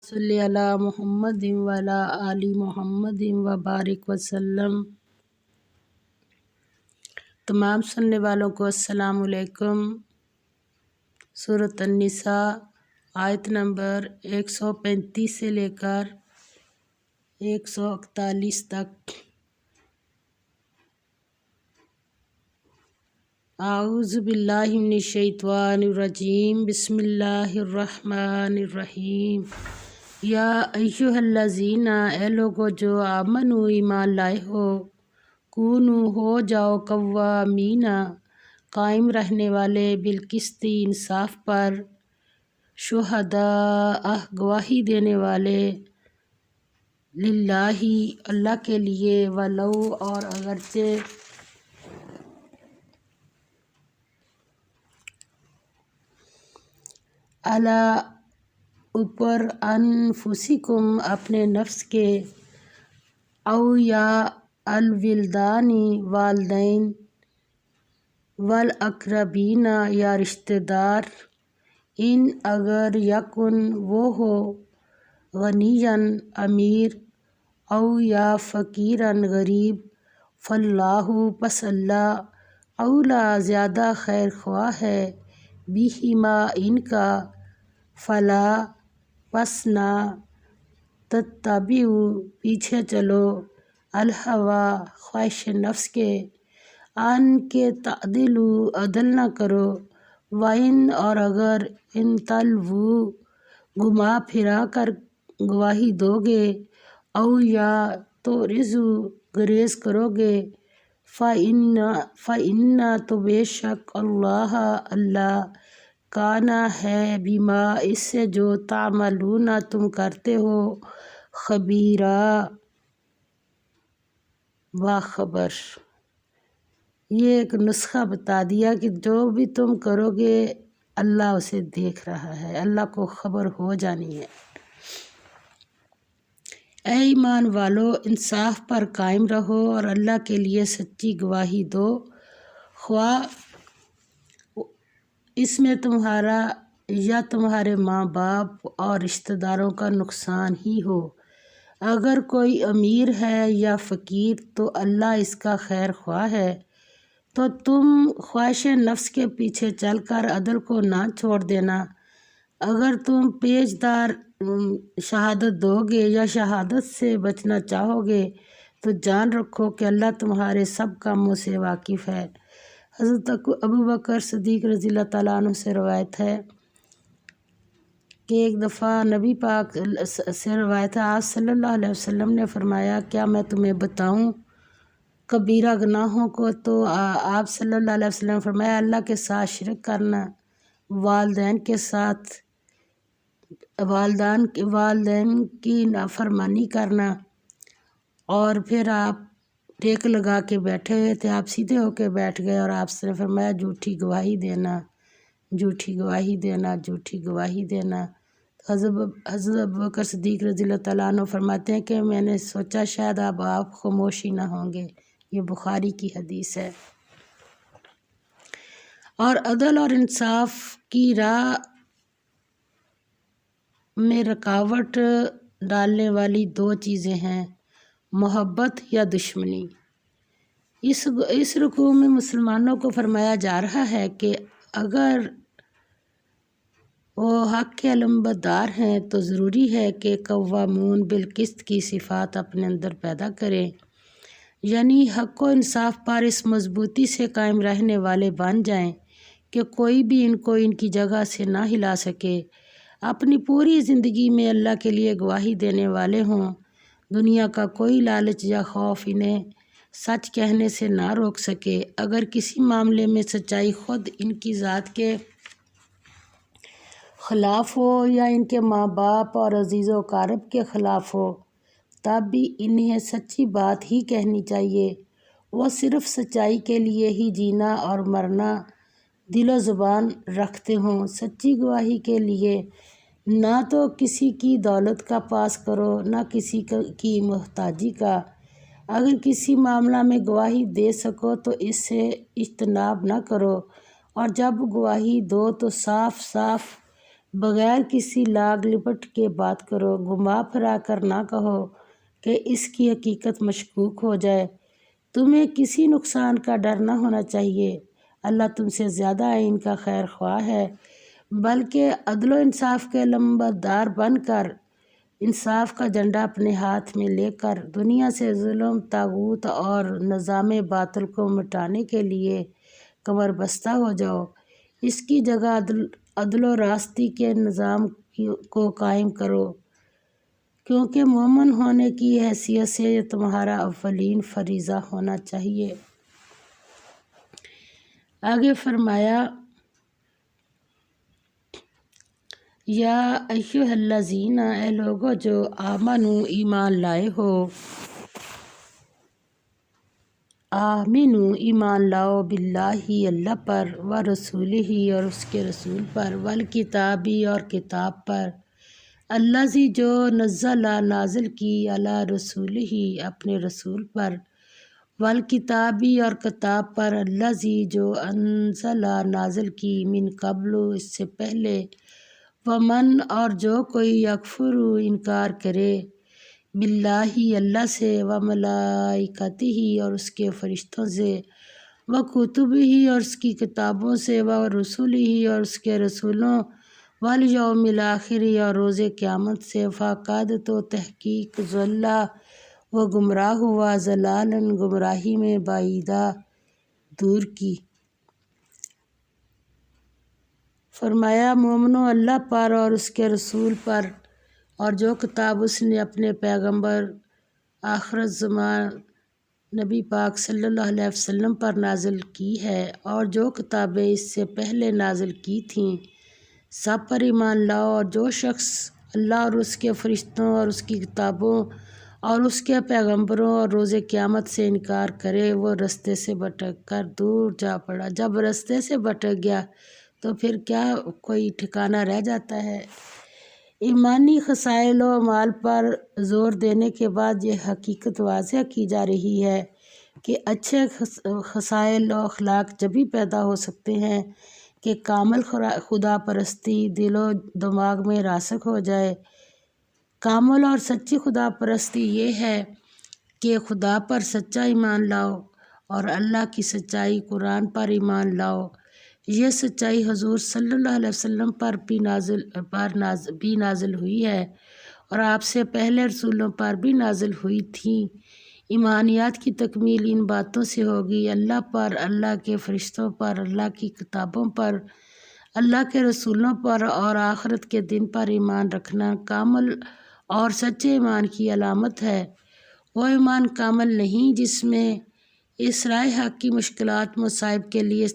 صلی علی محمد وعلی آل محمد وبارک وسلم۔ تمام سننے والوں کو السلام علیکم۔ سورۃ النساء آیت نمبر 135 سے لے کر 141 تک۔ اعوذ باللہ من الشیطان الرجیم، بسم اللہ الرحمن الرحیم۔ یا ایھا الذین، اے لوگو جو آمنو ایمان لائے ہو، کونو ہو جاؤ قوامین، قائم رہنے والے، بالقسط انصاف پر، شہداء گواہی دینے والے، للہ اللہ کے لیے، ولو اور اگرچہ، علی اوپر، انفسکم اپنے نفس کے، او یا الولدان والدین، والاقربین یا رشتہ دار، ان اگر یکن وہ ہو، غنیًا امیر، او یا فقیراً غریب، فاللہ پس اللہ، اولی زیادہ خیر خواہ ہے، بہما ان کا، فلا پس نہ، تتبعوا پیچھے چلو، الہویٰ خواہش نفس کے، ان کے تعدلوا عدل نہ کرو، وَإِنْ اور اگر، ان تلووا گھما پھرا کر گواہی دو گے، او یا تعرضوا گریز کرو گے، فَإِنَّ تو بے شک، اللہ کان ہے، بما اس سے جو تعملون تم کرتے ہو، خبیرا باخبر۔ یہ ایک نسخہ بتا دیا کہ جو بھی تم کرو گے اللہ اسے دیکھ رہا ہے، اللہ کو خبر ہو جانی ہے۔ اے ایمان والو، انصاف پر قائم رہو اور اللہ کے لیے سچی گواہی دو، خواہ اس میں تمہارا یا تمہارے ماں باپ اور رشتہ داروں کا نقصان ہی ہو۔ اگر کوئی امیر ہے یا فقیر تو اللہ اس کا خیر خواہ ہے، تو تم خواہش نفس کے پیچھے چل کر عدل کو نہ چھوڑ دینا۔ اگر تم پیش دار شہادت دو گے یا شہادت سے بچنا چاہو گے تو جان رکھو کہ اللہ تمہارے سب کاموں سے واقف ہے۔ حضرت ابوبکر صدیق رضی اللہ تعالیٰ عنہ سے روایت ہے کہ ایک دفعہ نبی پاک سے روایت ہے، آپ صلی اللہ علیہ وسلم نے فرمایا، کیا میں تمہیں بتاؤں کبیرہ گناہوں کو؟ تو آپ صلی اللہ علیہ وسلم نے فرمایا، اللہ کے ساتھ شرک کرنا، والدین کی نافرمانی کرنا۔ اور پھر آپ ٹیک لگا کے بیٹھے ہوئے تھے، آپ سیدھے ہو کے بیٹھ گئے اور آپ سے فرمایا، جھوٹی گواہی دینا، جھوٹی گواہی دینا، جھوٹی گواہی دینا۔ حضرت ابوبکر صدیق رضی اللہ تعالیٰ عنہ فرماتے ہیں کہ میں نے سوچا شاید اب آپ خاموشی نہ ہوں گے۔ یہ بخاری کی حدیث ہے۔ اور عدل اور انصاف کی راہ میں رکاوٹ ڈالنے والی دو چیزیں ہیں، محبت یا دشمنی۔ اس رکوع میں مسلمانوں کو فرمایا جا رہا ہے کہ اگر وہ حق کے علمبردار ہیں تو ضروری ہے کہ قوامون بالقسط کی صفات اپنے اندر پیدا کریں، یعنی حق و انصاف پر اس مضبوطی سے قائم رہنے والے بن جائیں کہ کوئی بھی ان کو ان کی جگہ سے نہ ہلا سکے، اپنی پوری زندگی میں اللہ کے لیے گواہی دینے والے ہوں، دنیا کا کوئی لالچ یا خوف انہیں سچ کہنے سے نہ روک سکے۔ اگر کسی معاملے میں سچائی خود ان کی ذات کے خلاف ہو یا ان کے ماں باپ اور عزیز و اقارب کے خلاف ہو، تب بھی انہیں سچی بات ہی کہنی چاہیے۔ وہ صرف سچائی کے لیے ہی جینا اور مرنا دل و زبان رکھتے ہوں۔ سچی گواہی کے لیے نہ تو کسی کی دولت کا پاس کرو، نہ کسی کی محتاجی کا۔ اگر کسی معاملہ میں گواہی دے سکو تو اس سے اجتناب نہ کرو، اور جب گواہی دو تو صاف صاف بغیر کسی لاگ لپٹ کے بات کرو، گھما پھرا کر نہ کہو کہ اس کی حقیقت مشکوک ہو جائے۔ تمہیں کسی نقصان کا ڈر نہ ہونا چاہیے، اللہ تم سے زیادہ آئین کا خیر خواہ ہے، بلکہ عدل و انصاف کے علمبردار بن کر، انصاف کا جھنڈا اپنے ہاتھ میں لے کر دنیا سے ظلم، طاغوت اور نظام باطل کو مٹانے کے لیے کمر بستہ ہو جاؤ۔ اس کی جگہ عدل و راستی کے نظام کو قائم کرو، کیونکہ مومن ہونے کی حیثیت سے یہ تمہارا اولین فریضہ ہونا چاہیے۔ آگے فرمایا، یا ایھا الذین، اے لوگو جو آمنو ایمان لائے ہو، آمنو ایمان لاؤ، باللہ اللہ پر، ورسولہ اور اس کے رسول پر، والکتابی اور کتاب پر، الذی جو نزل نازل کی، علی رسولہ اپنے رسول پر، والکتابی اور کتاب پر، الذی جو انزل نازل کی، من قبل اس سے پہلے، ومن اور جو کوئی یکفر انکار کرے، باللہ اللہ سے، وملائکتہ اور اس کے فرشتوں سے، وکتبہ اور اس کی کتابوں سے، ورسلہ اور اس کے رسولوں، والیوم الآخر اور روز قیامت سے، فقد تو تحقیق، ضل وہ گمراہ ہوا، ضلالا گمراہی میں، بعیدا دور کی۔ فرمایا، مومنو اللہ پر اور اس کے رسول پر، اور جو کتاب اس نے اپنے پیغمبر آخر الزمان نبی پاک صلی اللہ علیہ وسلم پر نازل کی ہے، اور جو کتابیں اس سے پہلے نازل کی تھیں، سب پر ایمان لاؤ۔ اور جو شخص اللہ اور اس کے فرشتوں اور اس کی کتابوں اور اس کے پیغمبروں اور روز قیامت سے انکار کرے، وہ رستے سے بھٹک کر دور جا پڑا۔ جب رستے سے بھٹک گیا تو پھر کیا کوئی ٹھکانہ رہ جاتا ہے؟ ایمانی خصائل و اعمال پر زور دینے کے بعد یہ حقیقت واضح کی جا رہی ہے کہ اچھے خصائل و اخلاق جبھی پیدا ہو سکتے ہیں کہ کامل خدا پرستی دل و دماغ میں راسخ ہو جائے۔ کامل اور سچی خدا پرستی یہ ہے کہ خدا پر سچا ایمان لاؤ، اور اللہ کی سچائی قرآن پر ایمان لاؤ۔ یہ سچائی حضور صلی اللہ علیہ وسلم پر بھی نازل ہوئی ہے، اور آپ سے پہلے رسولوں پر بھی نازل ہوئی تھی۔ ایمانیات کی تکمیل ان باتوں سے ہوگی: اللہ پر، اللہ کے فرشتوں پر، اللہ کی کتابوں پر، اللہ کے رسولوں پر اور آخرت کے دن پر ایمان رکھنا کامل اور سچے ایمان کی علامت ہے۔ وہ ایمان کامل نہیں جس میں اس رائے حق کی مشکلات مصائب کے لیے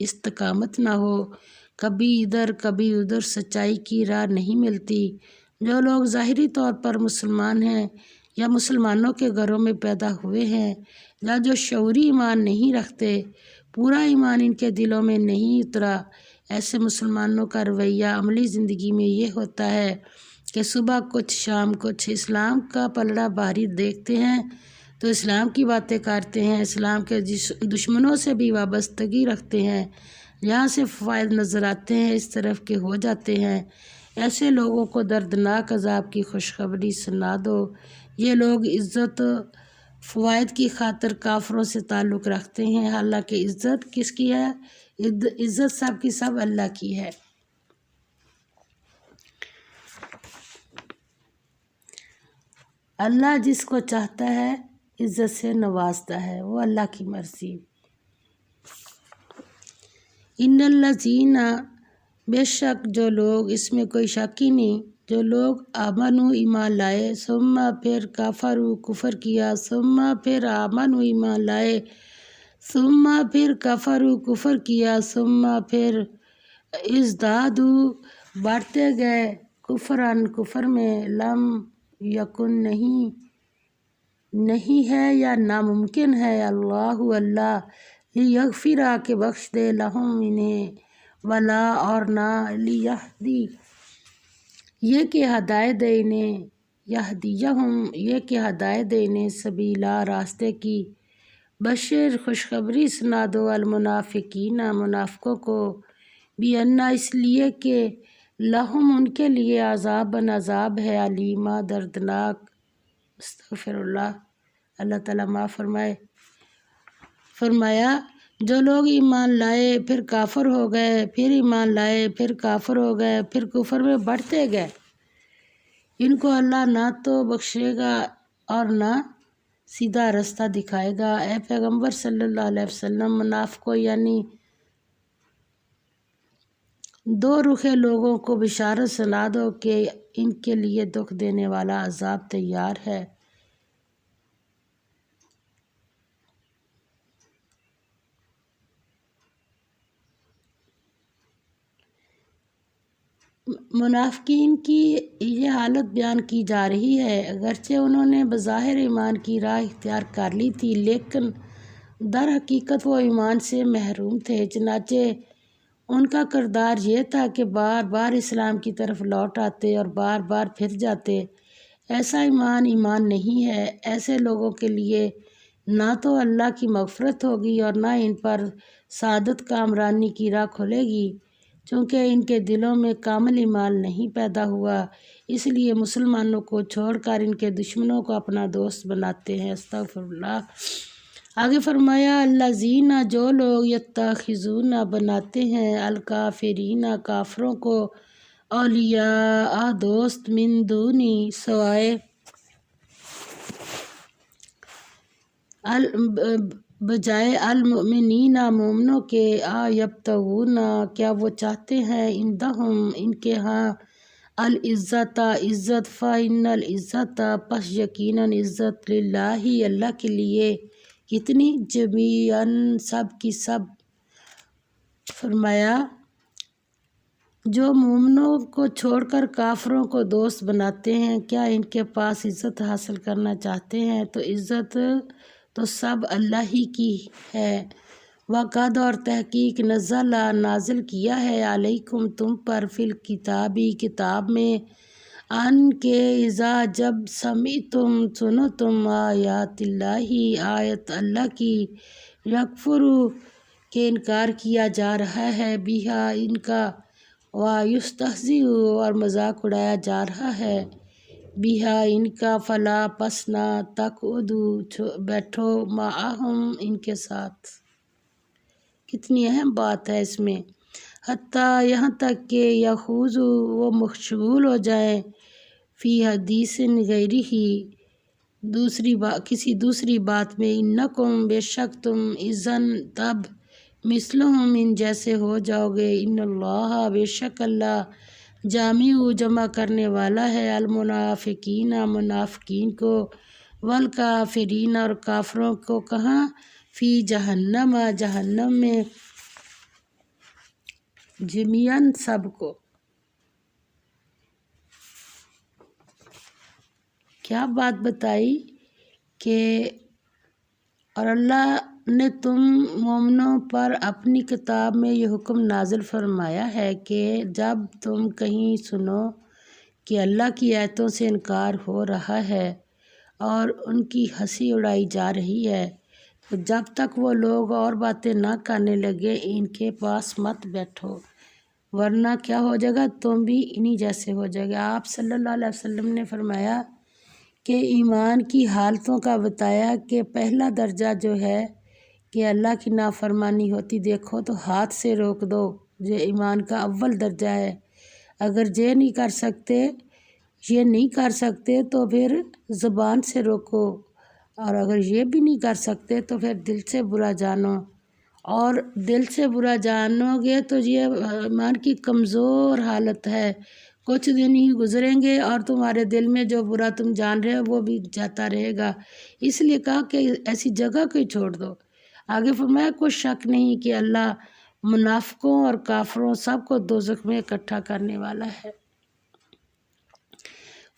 استقامت نہ ہو، کبھی ادھر کبھی ادھر سچائی کی راہ نہیں ملتی۔ جو لوگ ظاہری طور پر مسلمان ہیں یا مسلمانوں کے گھروں میں پیدا ہوئے ہیں، یا جو شعوری ایمان نہیں رکھتے، پورا ایمان ان کے دلوں میں نہیں اترا، ایسے مسلمانوں کا رویہ عملی زندگی میں یہ ہوتا ہے کہ صبح کچھ شام کچھ، اسلام کا پلڑا بھاری دیکھتے ہیں تو اسلام کی باتیں کرتے ہیں، اسلام کے دشمنوں سے بھی وابستگی رکھتے ہیں، جہاں سے فوائد نظر آتے ہیں اس طرف کے ہو جاتے ہیں۔ ایسے لوگوں کو دردناک عذاب کی خوشخبری سنا دو۔ یہ لوگ عزت و فوائد کی خاطر کافروں سے تعلق رکھتے ہیں، حالانکہ عزت کس کی ہے؟ عزت سب کی سب اللہ کی ہے۔ اللہ جس کو چاہتا ہے عزت سے نوازتا ہے، وہ اللہ کی مرضی۔ ان الذین، بے شک جو لوگ، اس میں کوئی شک ہی نہیں، جو لوگ آمنو ایمان لائے، ثم پھر کفروا کفر کیا، ثم پھر آمنو ایمان لائے، ثم پھر کفروا کفر کیا، ثم پھر ازدادوا بڑھتے گئے، کفرن کفر میں، لم یکن نہیں ہے یا ناممکن ہے، اللہ لیغفر کہ بخش دے، لہم انہیں، ولا اور نہ، لیہدی یہ کہ ہدایت دے انہیں، یہدیہم یہ کہ ہدایت دے انہیں، سبیلا راستے کی، بشر خوشخبری سنا دو، المنافقین منافقوں کو، بِأَنَّ اس لیے کہ لہم ان کے لیے عذاب ہے، علیمہ دردناک۔ استغفر اللہ، اللہ تعالیٰ معاف فرمائے۔ فرمایا جو لوگ ایمان لائے پھر کافر ہو گئے، پھر ایمان لائے پھر کافر ہو گئے، پھر کفر میں بڑھتے گئے، ان کو اللہ نہ تو بخشے گا اور نہ سیدھا راستہ دکھائے گا۔ اے پیغمبر صلی اللہ علیہ وسلم، منافقوں یعنی دو رخے لوگوں کو بشارت سنا دو کہ ان کے لیے دکھ دینے والا عذاب تیار ہے۔ منافقین کی یہ حالت بیان کی جا رہی ہے، اگرچہ انہوں نے بظاہر ایمان کی راہ اختیار کر لی تھی، لیکن در حقیقت وہ ایمان سے محروم تھے۔ چنانچہ ان کا کردار یہ تھا کہ بار بار اسلام کی طرف لوٹ آتے اور بار بار پھر جاتے۔ ایسا ایمان نہیں ہے۔ ایسے لوگوں کے لیے نہ تو اللہ کی مغفرت ہوگی اور نہ ان پر سعادت کامرانی کی راہ کھلے گی، چونکہ ان کے دلوں میں کامل ایمان نہیں پیدا ہوا، اس لیے مسلمانوں کو چھوڑ کر ان کے دشمنوں کو اپنا دوست بناتے ہیں۔ استغفر اللہ۔ آگے فرمایا الذین، جو لوگ یتخذون بناتے ہیں الکافرین، کافروں کو اولیاء دوست، من دونی سوائے، بجائے المؤمنین مومنوں کے، یبتغون، کیا وہ چاہتے ہیں، عندہم ان کے ہاں، العزت عزت، فإن العزت، پس یقیناً عزت، للہ اللہ کے لیے، کتنی، جمیعاً سب کی سب۔ فرمایا جو مومنوں کو چھوڑ کر کافروں کو دوست بناتے ہیں، کیا ان کے پاس عزت حاصل کرنا چاہتے ہیں؟ تو عزت تو سب اللہ ہی کی ہے۔ وقد، اور تحقیق، نازل کیا ہے، علیکم تم پر، فی الکتاب کتاب میں، ان کے، اذا جب، سمعتم سنو تم، آیات اللہ آیت اللہ کی، یکفر کے انکار کیا جا رہا ہے، بہا ان کا، ویستہزئ اور مذاق اڑایا جا رہا ہے، بہا ان کا، فلا پس نہ، تقعدوا بیٹھو، معہم ان کے ساتھ۔ کتنی اہم بات ہے اس میں، حتیٰ یہاں تک کہ، یخوضوا وہ مشغول ہو جائیں، فی حدیث غیرہ کسی دوسری بات میں، انکم بے شک تم، اذن تب، مثلہم ان جیسے ہو جاؤ گے، ان اللہ بے شک اللہ، جمع کرنے والا ہے، المنافقین منافقین کو، والکافرین اور کافروں کو، کہاں، فی جہنم جہنم میں، جمیعاً سب کو۔ کیا بات بتائی کہ اور اللہ نے تم مومنوں پر اپنی کتاب میں یہ حکم نازل فرمایا ہے کہ جب تم کہیں سنو کہ اللہ کی آیتوں سے انکار ہو رہا ہے اور ان کی ہنسی اڑائی جا رہی ہے، تو جب تک وہ لوگ اور باتیں نہ کرنے لگے ان کے پاس مت بیٹھو، ورنہ کیا ہو جائے گا، تم بھی انہی جیسے ہو جائے گا۔ آپ صلی اللہ علیہ وسلم نے فرمایا کہ ایمان کی حالتوں کا بتایا کہ پہلا درجہ جو ہے کہ اللہ کی نافرمانی ہوتی دیکھو تو ہاتھ سے روک دو، یہ ایمان کا اول درجہ ہے۔ اگر یہ نہیں کر سکتے تو پھر زبان سے روکو، اور اگر یہ بھی نہیں کر سکتے تو پھر دل سے برا جانو، اور دل سے برا جانو گے تو یہ ایمان کی کمزور حالت ہے۔ کچھ دن ہی گزریں گے اور تمہارے دل میں جو برا تم جان رہے ہو وہ بھی جاتا رہے گا، اس لیے کہا کہ ایسی جگہ کو ہی چھوڑ دو۔ آگے فرمایا کوئی شک نہیں کہ اللہ منافقوں اور کافروں سب کو دوزخ میں اکٹھا کرنے والا ہے۔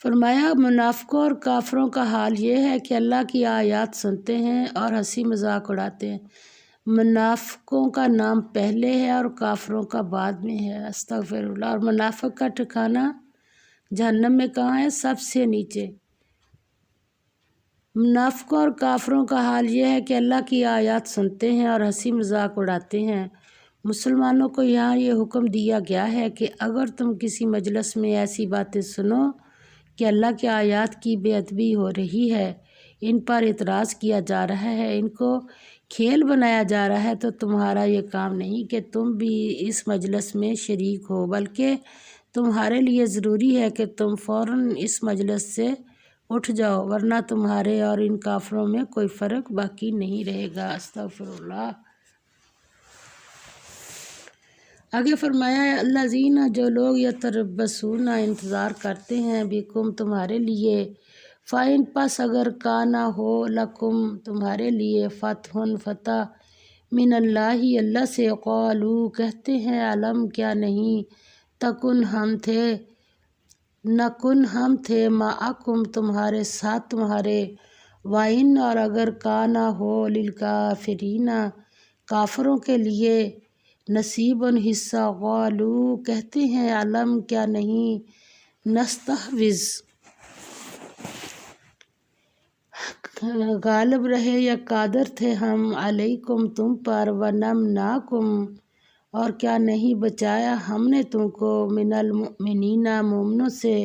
فرمایا منافقوں اور کافروں کا حال یہ ہے کہ اللہ کی آیات سنتے ہیں اور ہنسی مذاق اڑاتے ہیں۔ منافقوں کا نام پہلے ہے اور کافروں کا بعد میں ہے، استغفر اللہ۔ اور منافق کا ٹھکانہ جہنم میں کہاں ہے؟ سب سے نیچے۔ منافقوں اور کافروں کا حال یہ ہے کہ اللہ کی آیات سنتے ہیں اور ہنسی مذاق اڑاتے ہیں، مسلمانوں کو یہاں یہ حکم دیا گیا ہے کہ اگر تم کسی مجلس میں ایسی باتیں سنو کہ اللہ کی آیات کی بے ادبی ہو رہی ہے، ان پر اعتراض کیا جا رہا ہے، ان کو کھیل بنایا جا رہا ہے، تو تمہارا یہ کام نہیں کہ تم بھی اس مجلس میں شریک ہو، بلکہ تمہارے لیے ضروری ہے کہ تم فوراً اس مجلس سے اٹھ جاؤ، ورنہ تمہارے اور ان کافروں میں کوئی فرق باقی نہیں رہے گا۔ استغفر اللہ۔ آگے فرمایا ہے الذین، جو لوگ یتربصون انتظار کرتے ہیں، بکم تمہارے لیے، فَإِن پس اگر کانا ہو لکم تمہارے لیے، فتح من اللہ اللہ سے، قالوا کہتے ہیں، علم کیا نہیں، نکن ہم تھے، معکم تمہارے ساتھ تمہارے، وَإِن اور اگر کانا ہو للکافرین کافروں کے لیے، نصیب حصہ، قالوا کہتے ہیں، علم کیا نہیں، نستحوذ غالب رہے یا قادر تھے ہم، علیکم تم پر، ونمنعکم اور کیا نہیں بچایا ہم نے تم کو، من المؤمنین مومنوں سے،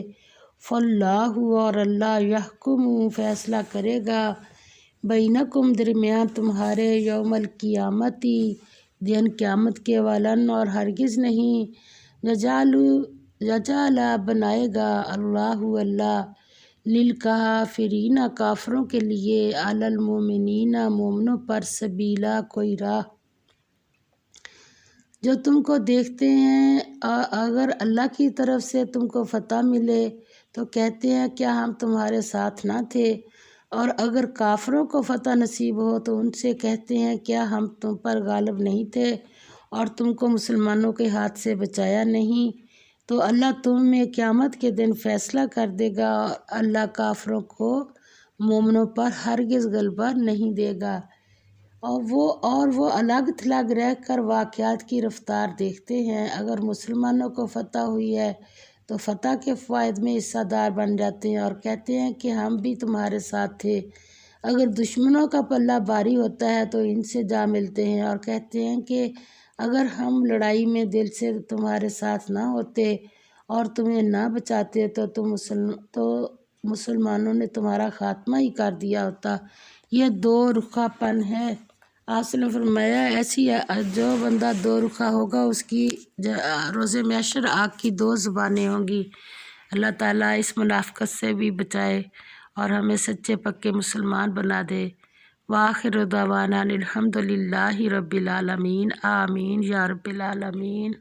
فاللہ اور اللہ، یحکم فیصلہ کرے گا، بینکم درمیان تمہارے، یوم القیامت دن قیامت کے، ولن اور ہرگز نہیں، یجعل بنائے گا اللہ اللہ، للکافرین کافروں کے لیے، علی المؤمنین مومنوں پر، سبیلا کوئی راہ۔ جو تم کو دیکھتے ہیں اگر اللہ کی طرف سے تم کو فتح ملے تو کہتے ہیں کیا ہم تمہارے ساتھ نہ تھے، اور اگر کافروں کو فتح نصیب ہو تو ان سے کہتے ہیں کیا ہم تم پر غالب نہیں تھے اور تم کو مسلمانوں کے ہاتھ سے بچایا نہیں، تو اللہ تم میں قیامت کے دن فیصلہ کر دے گا، اور اللہ کافروں کو مومنوں پر ہرگز غلبہ نہیں دے گا، اور وہ الگ تھلگ رہ کر واقعات کی رفتار دیکھتے ہیں، اگر مسلمانوں کو فتح ہوئی ہے تو فتح کے فوائد میں حصہ دار بن جاتے ہیں اور کہتے ہیں کہ ہم بھی تمہارے ساتھ تھے، اگر دشمنوں کا پلہ بھاری ہوتا ہے تو ان سے جا ملتے ہیں اور کہتے ہیں کہ اگر ہم لڑائی میں دل سے تمہارے ساتھ نہ ہوتے اور تمہیں نہ بچاتے تو مسلمانوں نے تمہارا خاتمہ ہی کر دیا ہوتا۔ یہ دو رخا پن ہے۔ آپ نے فرمایا ایسی جو بندہ دو رخا ہوگا اس کی روز محشر آگ کی دو زبانیں ہوں گی۔ اللہ تعالیٰ اس منافقت سے بھی بچائے اور ہمیں سچے پکے مسلمان بنا دے۔ وآخر دعوانا الحمد للہ رب العالمین، آمین یا رب العالمین۔